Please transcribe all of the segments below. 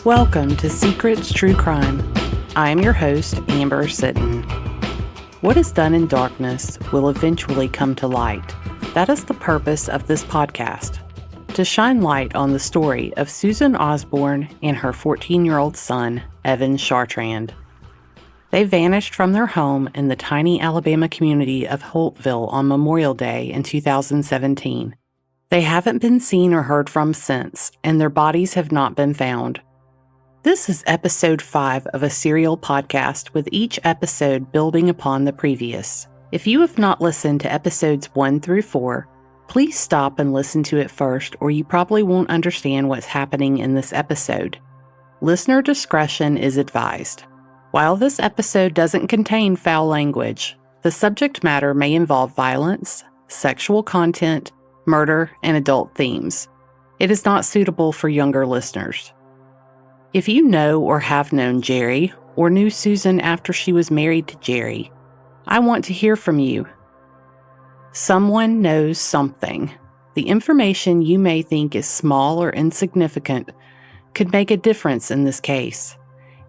Welcome to Secrets True Crime. I am your host, Amber Sitton. What is done in darkness will eventually come to light. That is the purpose of this podcast, to shine light on the story of Susan Osborne and her 14-year-old son, Evan Chartrand. They vanished from their home in the tiny Alabama community of Holtville on Memorial Day in 2017. They haven't been seen or heard from since, and their bodies have not been found. This is episode 5 of a serial podcast, with each episode building upon the previous. If you have not listened to episodes 1 through 4, please stop and listen to it first, or you probably won't understand what's happening in this episode. Listener discretion is advised. While this episode doesn't contain foul language, the subject matter may involve violence, sexual content, murder, and adult themes. It is not suitable for younger listeners. If you know or have known Jerry, or knew Susan after she was married to Jerry, I want to hear from you. Someone knows something. The information you may think is small or insignificant could make a difference in this case,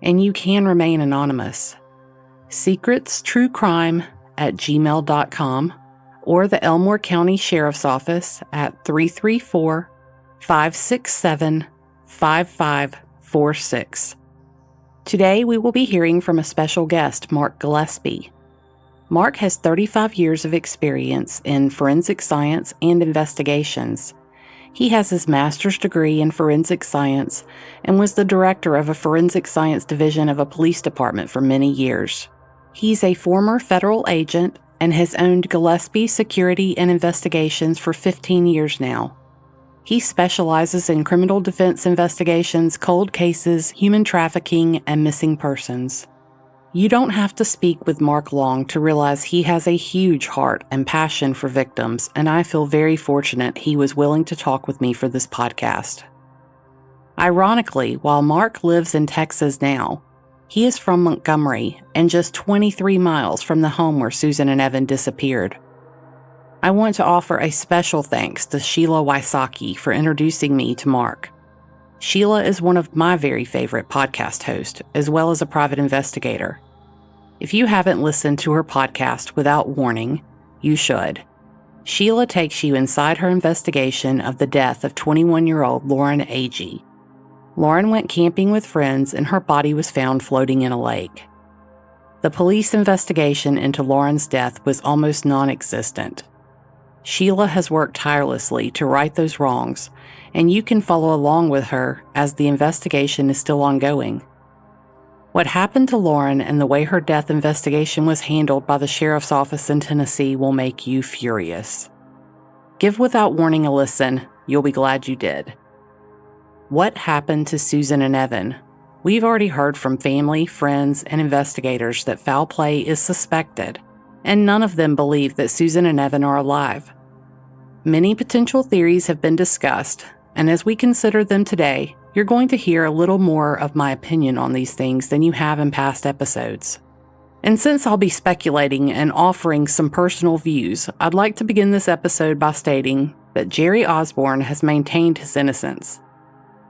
and you can remain anonymous. secretstruecrime@gmail.com or the Elmore County Sheriff's Office at 334-567-5546. Today we will be hearing from a special guest, Mark Gillespie. Mark has 35 years of experience in forensic science and investigations. He has his master's degree in forensic science and was the director of a forensic science division of a police department for many years. He's a former federal agent and has owned Gillespie Security and Investigations for 15 years now. He specializes in criminal defense investigations, cold cases, human trafficking, and missing persons. You don't have to speak with Mark long to realize he has a huge heart and passion for victims, and I feel very fortunate he was willing to talk with me for this podcast. Ironically, while Mark lives in Texas now, he is from Montgomery and just 23 miles from the home where Susan and Evan disappeared. I want to offer a special thanks to Sheila Wysocki for introducing me to Mark. Sheila is one of my very favorite podcast hosts, as well as a private investigator. If you haven't listened to her podcast Without Warning, you should. Sheila takes you inside her investigation of the death of 21-year-old Lauren Agee. Lauren went camping with friends and her body was found floating in a lake. The police investigation into Lauren's death was almost non-existent. Sheila has worked tirelessly to right those wrongs, and you can follow along with her as the investigation is still ongoing. What happened to Lauren and the way her death investigation was handled by the sheriff's office in Tennessee will make you furious. Give Without Warning a listen. You'll be glad you did. What happened to Susan and Evan? We've already heard from family, friends, and investigators that foul play is suspected, and none of them believe that Susan and Evan are alive. Many potential theories have been discussed, and as we consider them today, you're going to hear a little more of my opinion on these things than you have in past episodes. And since I'll be speculating and offering some personal views, I'd like to begin this episode by stating that Jerry Osborne has maintained his innocence.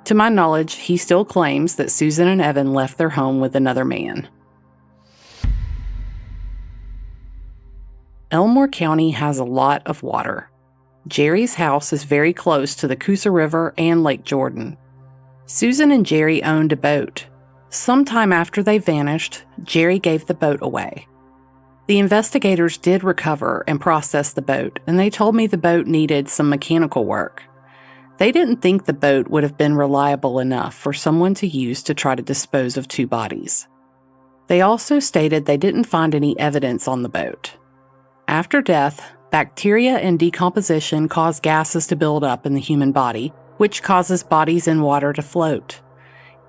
To my knowledge, he still claims that Susan and Evan left their home with another man. Elmore County has a lot of water. Jerry's house is very close to the Coosa River and Lake Jordan. Susan and Jerry owned a boat. Sometime after they vanished, Jerry gave the boat away. The investigators did recover and process the boat, and they told me the boat needed some mechanical work. They didn't think the boat would have been reliable enough for someone to use to try to dispose of 2 bodies. They also stated they didn't find any evidence on the boat. After death, bacteria and decomposition cause gases to build up in the human body, which causes bodies in water to float.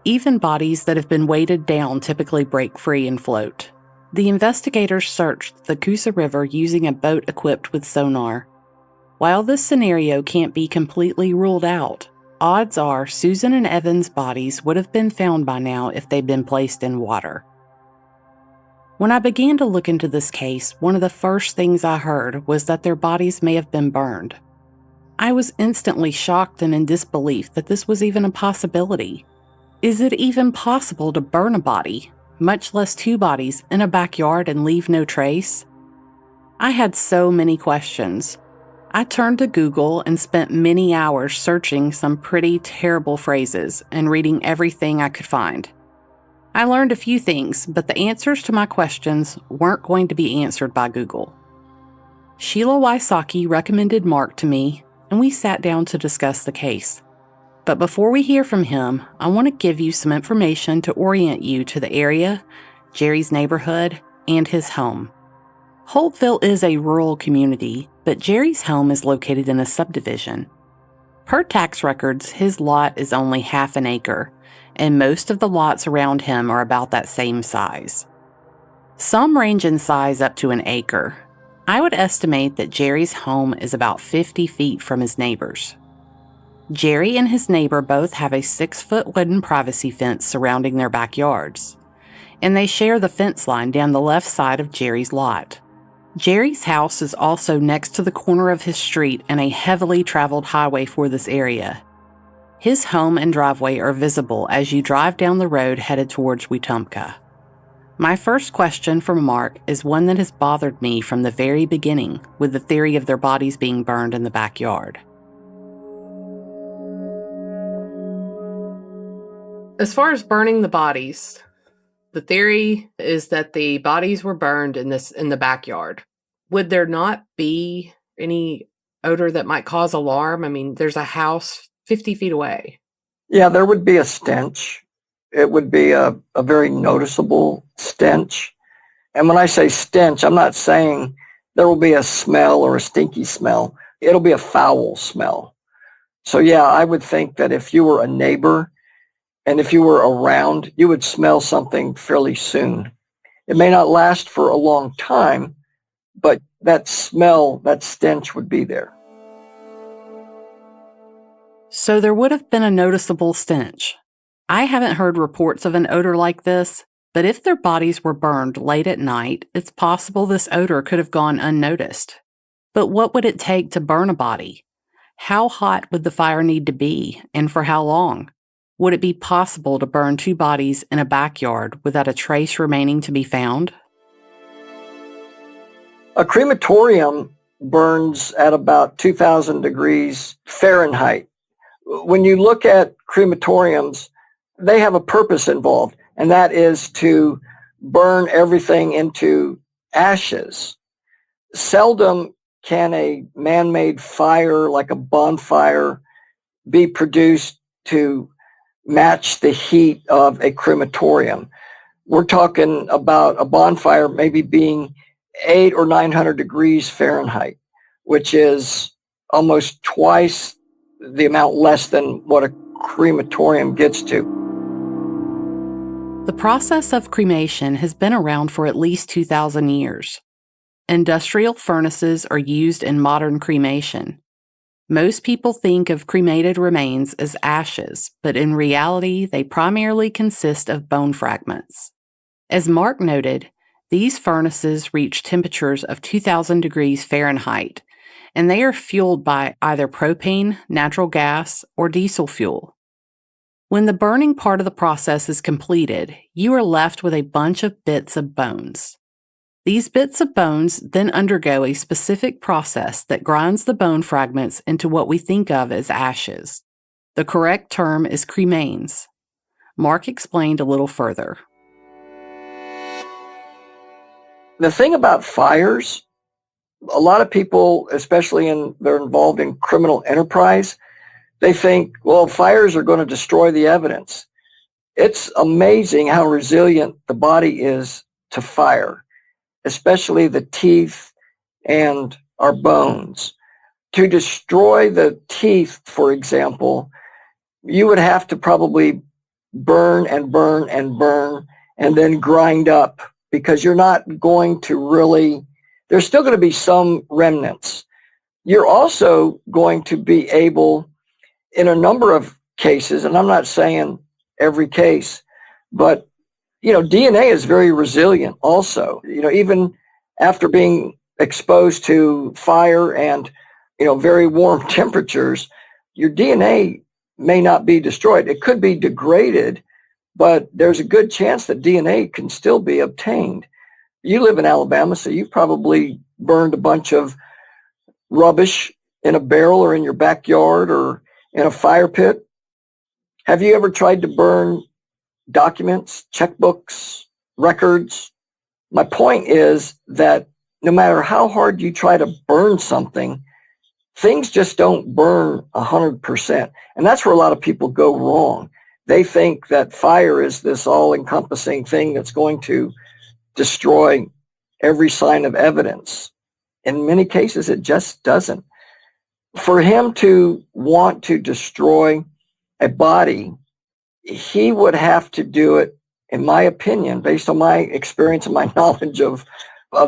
Even bodies that have been weighted down typically break free and float. The investigators searched the Coosa River using a boat equipped with sonar. While this scenario can't be completely ruled out, odds are Susan and Evan's bodies would have been found by now if they'd been placed in water. When I began to look into this case, one of the first things I heard was that their bodies may have been burned. I was instantly shocked and in disbelief that this was even a possibility. Is it even possible to burn a body, much less two bodies, in a backyard and leave no trace? I had so many questions. I turned to Google and spent many hours searching some pretty terrible phrases and reading everything I could find. I learned a few things, but the answers to my questions weren't going to be answered by Google. Sheila Wysocki recommended Mark to me, and we sat down to discuss the case. But before we hear from him, I want to give you some information to orient you to the area, Jerry's neighborhood, and his home. Holtville is a rural community, but Jerry's home is located in a subdivision. Per tax records, his lot is only half an acre, and most of the lots around him are about that same size. Some range in size up to an acre. I would estimate that Jerry's home is about 50 feet from his neighbor's. Jerry and his neighbor both have a 6-foot wooden privacy fence surrounding their backyards, and they share the fence line down the left side of Jerry's lot. Jerry's house is also next to the corner of his street and a heavily traveled highway for this area. His home and driveway are visible as you drive down the road headed towards Wetumpka. My first question from Mark is one that has bothered me from the very beginning, with the theory of their bodies being burned in the backyard. As far as burning the bodies, the theory is that the bodies were burned in the backyard. Would there not be any odor that might cause alarm? I mean, there's a house 50 feet away. Yeah, there would be a stench. It would be a very noticeable stench. And when I say stench, I'm not saying there will be a smell or a stinky smell. It'll be a foul smell. So yeah, I would think that if you were a neighbor and if you were around, you would smell something fairly soon. It may not last for a long time, but that smell, that stench would be there. So there would have been a noticeable stench. I haven't heard reports of an odor like this, but if their bodies were burned late at night, it's possible this odor could have gone unnoticed. But what would it take to burn a body? How hot would the fire need to be, and for how long? Would it be possible to burn two bodies in a backyard without a trace remaining to be found? A crematorium burns at about 2,000 degrees Fahrenheit. When you look at crematoriums, they have a purpose involved, and that is to burn everything into ashes. Seldom can a man-made fire like a bonfire be produced to match the heat of a crematorium. We're talking about a bonfire maybe being 800 or 900 degrees Fahrenheit, which is almost twice the amount less than what a crematorium gets to. The process of cremation has been around for at least 2,000 years. Industrial furnaces are used in modern cremation. Most people think of cremated remains as ashes, but in reality, they primarily consist of bone fragments. As Mark noted, these furnaces reach temperatures of 2,000 degrees Fahrenheit, and they are fueled by either propane, natural gas, or diesel fuel. When the burning part of the process is completed, you are left with a bunch of bits of bones. These bits of bones then undergo a specific process that grinds the bone fragments into what we think of as ashes. The correct term is cremains. Mark explained a little further. The thing about fires, a lot of people, especially they're involved in criminal enterprise, they think, well, fires are going to destroy the evidence. It's amazing how resilient the body is to fire, especially the teeth and our bones. To destroy the teeth, for example, you would have to probably burn and burn and burn and then grind up, because you're not going to really, there's still going to be some remnants. You're also going to be able, in a number of cases, and I'm not saying every case, but DNA is very resilient also. Even after being exposed to fire and, very warm temperatures, your DNA may not be destroyed. It could be degraded, but there's a good chance that DNA can still be obtained. You live in Alabama, so you've probably burned a bunch of rubbish in a barrel or in your backyard or in a fire pit. Have you ever tried to burn documents, checkbooks, records? My point is that no matter how hard you try to burn something, things just don't burn 100%. And that's where a lot of people go wrong. They think that fire is this all-encompassing thing that's going to destroy every sign of evidence. In many cases, it just doesn't. For him to want to destroy a body, he would have to do it, in my opinion, based on my experience and my knowledge of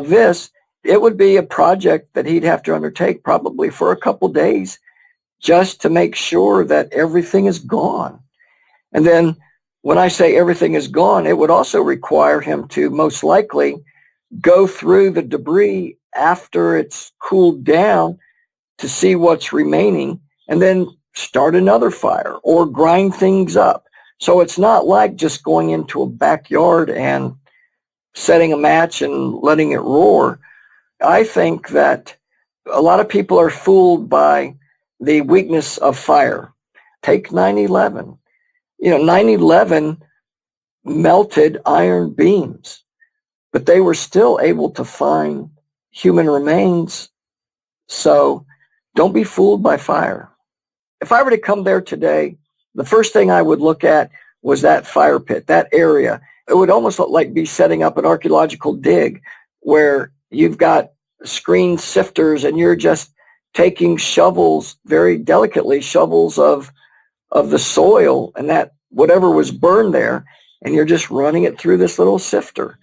this, it would be a project that he'd have to undertake probably for a couple days just to make sure that everything is gone. And then when I say everything is gone, it would also require him to most likely go through the debris after it's cooled down to see what's remaining and then start another fire or grind things up. So it's not like just going into a backyard and setting a match and letting it roar. I think that a lot of people are fooled by the weakness of fire. Take 9/11. 9/11 melted iron beams, but they were still able to find human remains. So don't be fooled by fire. If I were to come there today, the first thing I would look at was that fire pit, that area. It would almost look like be setting up an archaeological dig where you've got screen sifters and you're just taking shovels, very delicately, shovels of the soil and that whatever was burned there, and you're just running it through this little sifter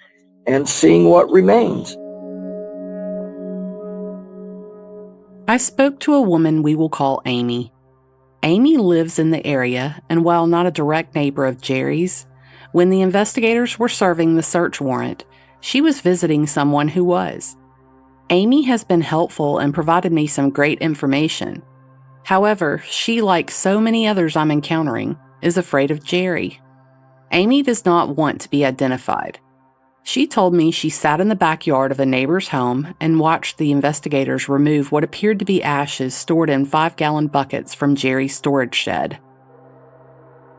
and seeing what remains. I spoke to a woman we will call Amy. Amy lives in the area, and while not a direct neighbor of Jerry's, when the investigators were serving the search warrant, she was visiting someone who was. Amy has been helpful and provided me some great information. However, she, like so many others I'm encountering, is afraid of Jerry. Amy does not want to be identified. She told me she sat in the backyard of a neighbor's home and watched the investigators remove what appeared to be ashes stored in 5-gallon buckets from Jerry's storage shed.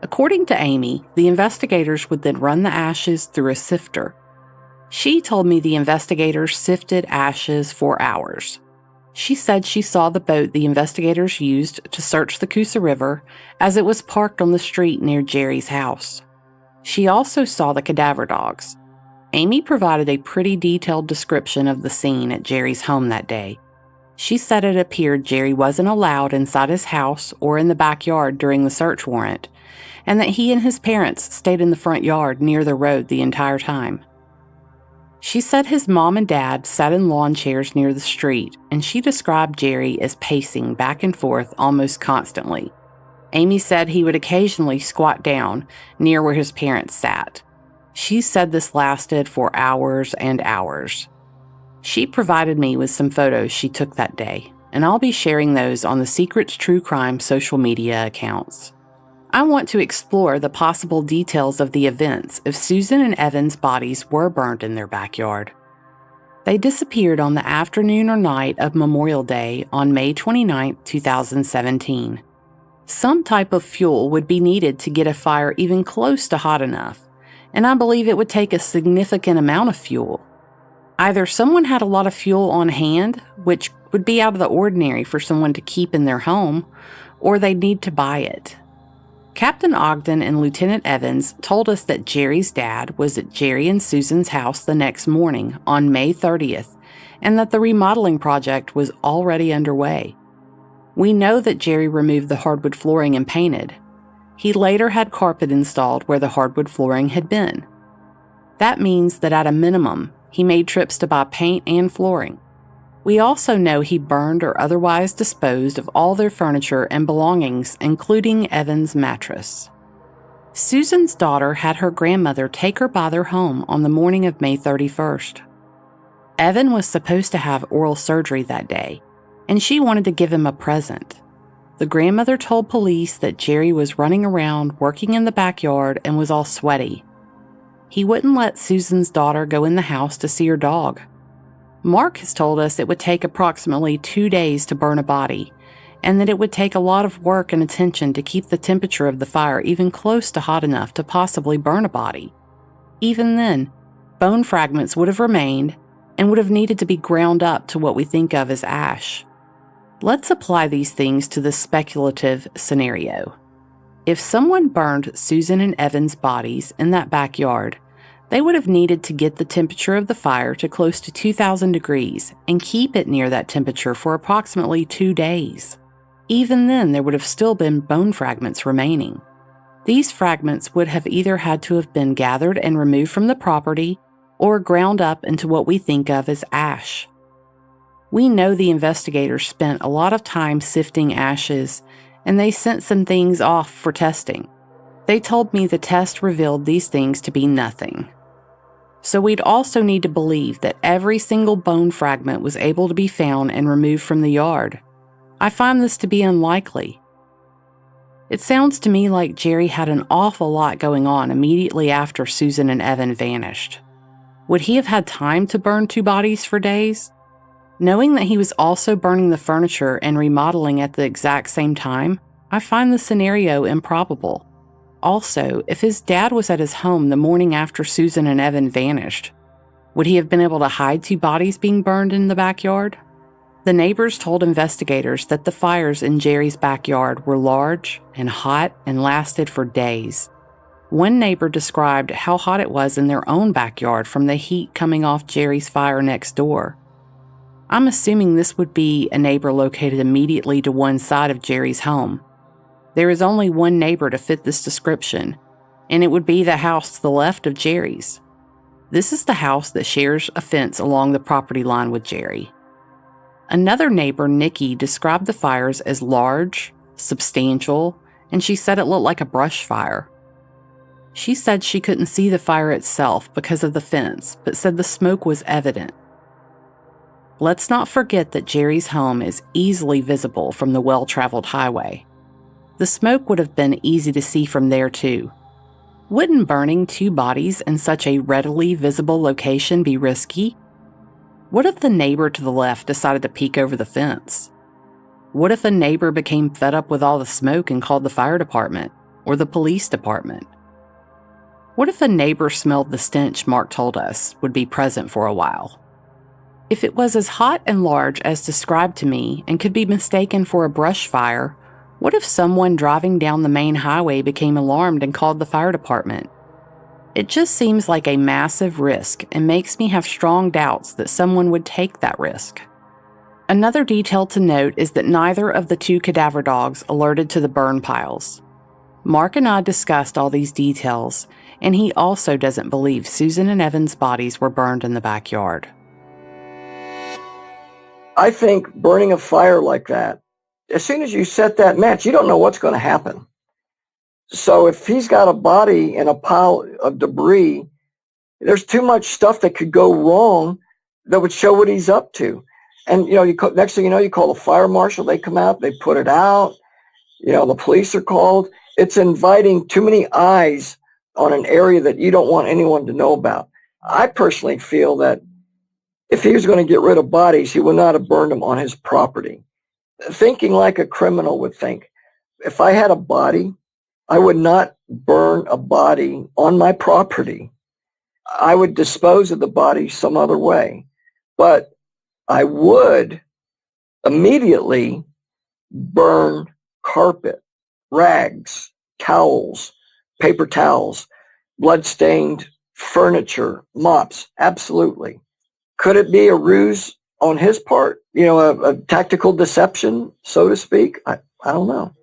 According to Amy, the investigators would then run the ashes through a sifter. She told me the investigators sifted ashes for hours. She said she saw the boat the investigators used to search the Coosa River as it was parked on the street near Jerry's house. She also saw the cadaver dogs. Amy provided a pretty detailed description of the scene at Jerry's home that day. She said it appeared Jerry wasn't allowed inside his house or in the backyard during the search warrant, and that he and his parents stayed in the front yard near the road the entire time. She said his mom and dad sat in lawn chairs near the street, and she described Jerry as pacing back and forth almost constantly. Amy said he would occasionally squat down near where his parents sat. She said this lasted for hours and hours. She provided me with some photos she took that day, and I'll be sharing those on the Secrets True Crime social media accounts. I want to explore the possible details of the events if Susan and Evan's bodies were burned in their backyard. They disappeared on the afternoon or night of Memorial Day on May 29, 2017. Some type of fuel would be needed to get a fire even close to hot enough, and I believe it would take a significant amount of fuel. Either someone had a lot of fuel on hand, which would be out of the ordinary for someone to keep in their home, or they'd need to buy it. Captain Ogden and Lieutenant Evans told us that Jerry's dad was at Jerry and Susan's house the next morning on May 30th, and that the remodeling project was already underway. We know that Jerry removed the hardwood flooring and painted. He later had carpet installed where the hardwood flooring had been. That means that at a minimum, he made trips to buy paint and flooring. We also know he burned or otherwise disposed of all their furniture and belongings, including Evan's mattress. Susan's daughter had her grandmother take her by their home on the morning of May 31st. Evan was supposed to have oral surgery that day, and she wanted to give him a present. The grandmother told police that Jerry was running around working in the backyard and was all sweaty. He wouldn't let Susan's daughter go in the house to see her dog. Mark has told us it would take approximately 2 days to burn a body, and that it would take a lot of work and attention to keep the temperature of the fire even close to hot enough to possibly burn a body. Even then, bone fragments would have remained and would have needed to be ground up to what we think of as ash. Let's apply these things to the speculative scenario. If someone burned Susan and Evan's bodies in that backyard, they would have needed to get the temperature of the fire to close to 2,000 degrees and keep it near that temperature for approximately 2 days. Even then, there would have still been bone fragments remaining. These fragments would have either had to have been gathered and removed from the property or ground up into what we think of as ash. We know the investigators spent a lot of time sifting ashes, and they sent some things off for testing. They told me the test revealed these things to be nothing. So we'd also need to believe that every single bone fragment was able to be found and removed from the yard. I find this to be unlikely. It sounds to me like Jerry had an awful lot going on immediately after Susan and Evan vanished. Would he have had time to burn 2 bodies for days? Knowing that he was also burning the furniture and remodeling at the exact same time, I find the scenario improbable. Also, if his dad was at his home the morning after Susan and Evan vanished, would he have been able to hide 2 bodies being burned in the backyard? The neighbors told investigators that the fires in Jerry's backyard were large and hot and lasted for days. One neighbor described how hot it was in their own backyard from the heat coming off Jerry's fire next door. I'm assuming this would be a neighbor located immediately to one side of Jerry's home. There is only one neighbor to fit this description, and it would be the house to the left of Jerry's. This is the house that shares a fence along the property line with Jerry. Another neighbor, Nikki, described the fires as large, substantial, and she said it looked like a brush fire. She said she couldn't see the fire itself because of the fence, but said the smoke was evident. Let's not forget that Jerry's home is easily visible from the well-traveled highway. The smoke would have been easy to see from there too. Wouldn't burning 2 bodies in such a readily visible location be risky? What if the neighbor to the left decided to peek over the fence? What if a neighbor became fed up with all the smoke and called the fire department or the police department? What if a neighbor smelled the stench Mark told us would be present for a while? If it was as hot and large as described to me and could be mistaken for a brush fire, what if someone driving down the main highway became alarmed and called the fire department? It just seems like a massive risk and makes me have strong doubts that someone would take that risk. Another detail to note is that neither of the 2 cadaver dogs alerted to the burn piles. Mark and I discussed all these details, and he also doesn't believe Susan and Evan's bodies were burned in the backyard. I think burning a fire like that, as soon as you set that match, you don't know what's going to happen. So if he's got a body in a pile of debris, there's too much stuff that could go wrong that would show what he's up to. And, next thing you know, you call the fire marshal, they come out, they put it out, the police are called. It's inviting too many eyes on an area that you don't want anyone to know about. I personally feel that if he was going to get rid of bodies, he would not have burned them on his property. Thinking like a criminal would think, if I had a body, I would not burn a body on my property. I would dispose of the body some other way. But I would immediately burn carpet, rags, towels, paper towels, blood-stained furniture, mops, absolutely. Could it be a ruse on his part? A tactical deception, so to speak? I don't know.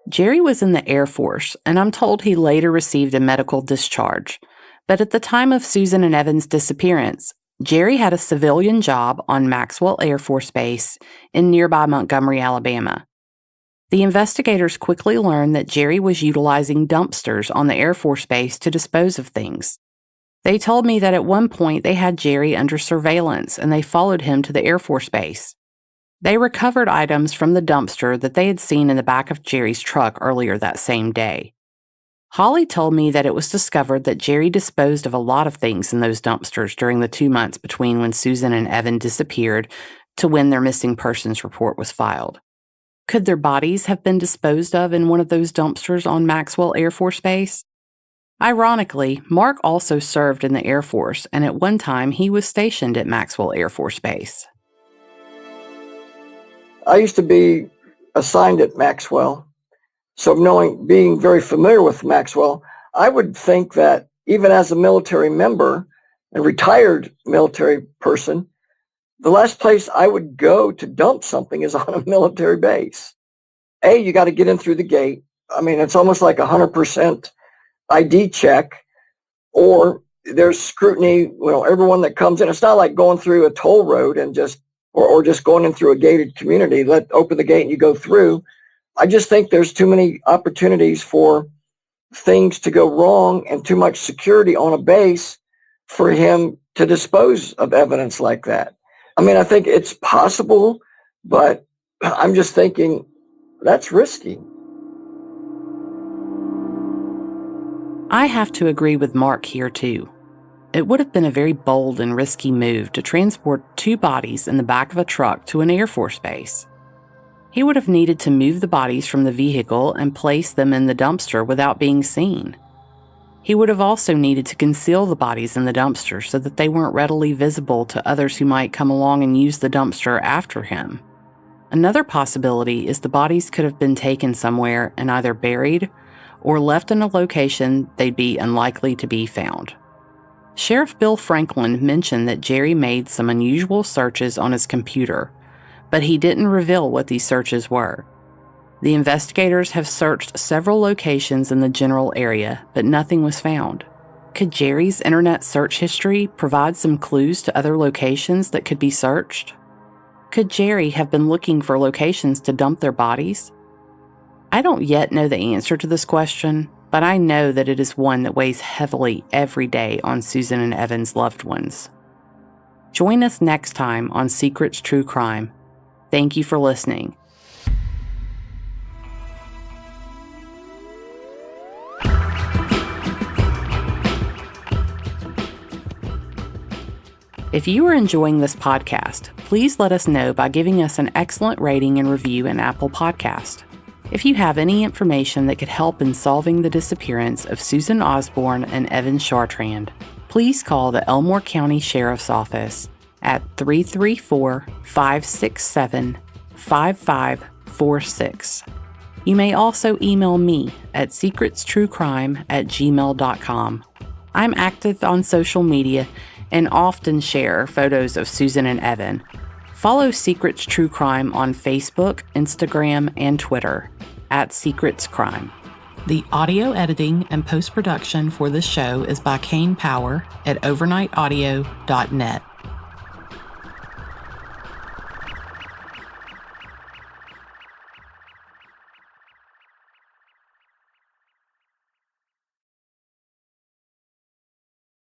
Jerry was in the Air Force, and I'm told he later received a medical discharge. But at the time of Susan and Evan's disappearance, Jerry had a civilian job on Maxwell Air Force Base in nearby Montgomery, Alabama. The investigators quickly learned that Jerry was utilizing dumpsters on the Air Force Base to dispose of things. They told me that at one point they had Jerry under surveillance and they followed him to the Air Force Base. They recovered items from the dumpster that they had seen in the back of Jerry's truck earlier that same day. Holly told me that it was discovered that Jerry disposed of a lot of things in those dumpsters during the 2 months between when Susan and Evan disappeared to when their missing persons report was filed. Could their bodies have been disposed of in one of those dumpsters on Maxwell Air Force Base? Ironically, Mark also served in the Air Force, and at one time he was stationed at Maxwell Air Force Base. I used to be assigned at Maxwell, so being very familiar with Maxwell, I would think that even as a military member and retired military person, the last place I would go to dump something is on a military base. You got to get in through the gate. I mean, it's almost like 100% ID check, or there's scrutiny. Everyone that comes in, it's not like going through a toll road and just going in through a gated community. Open the gate and you go through. I just think there's too many opportunities for things to go wrong and too much security on a base for him to dispose of evidence like that. I mean, I think it's possible, but I'm just thinking that's risky. I have to agree with Mark here too. It would have been a very bold and risky move to transport 2 bodies in the back of a truck to an Air Force base. He would have needed to move the bodies from the vehicle and place them in the dumpster without being seen. He would have also needed to conceal the bodies in the dumpster so that they weren't readily visible to others who might come along and use the dumpster after him. Another possibility is the bodies could have been taken somewhere and either buried or left in a location they'd be unlikely to be found. Sheriff Bill Franklin mentioned that Jerry made some unusual searches on his computer, but he didn't reveal what these searches were. The investigators have searched several locations in the general area, but nothing was found. Could Jerry's internet search history provide some clues to other locations that could be searched? Could Jerry have been looking for locations to dump their bodies? I don't yet know the answer to this question, but I know that it is one that weighs heavily every day on Susan and Evan's loved ones. Join us next time on Secrets True Crime. Thank you for listening. If you are enjoying this podcast, please let us know by giving us an excellent rating and review in Apple Podcast. If you have any information that could help in solving the disappearance of Susan Osborne and Evan Chartrand, please call the Elmore County Sheriff's Office at 334-567-5546. You may also email me at secretstruecrime@gmail.com. I'm active on social media and often share photos of Susan and Evan. Follow Secrets True Crime on Facebook, Instagram, and Twitter @SecretsCrime. The audio editing and post-production for this show is by Kane Power at overnightaudio.net.